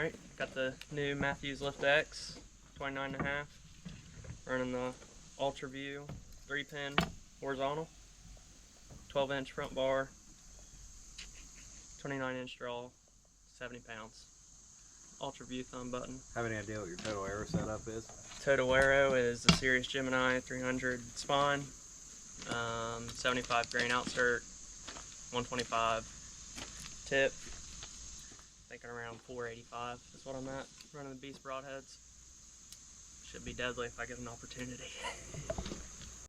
Alright, got the new Matthews Lift X, 29.5, running the Ultra View 3-pin horizontal, 12-inch front bar, 29-inch draw, 70 pounds. Ultra View thumb button. Have any idea what your total arrow setup is? Total arrow is the Sirius Gemini 300 spine, 75 grain outsert, 125 tip. Thinking around 485 is what I'm at, running the Beast broadheads. Should be deadly if I get an opportunity.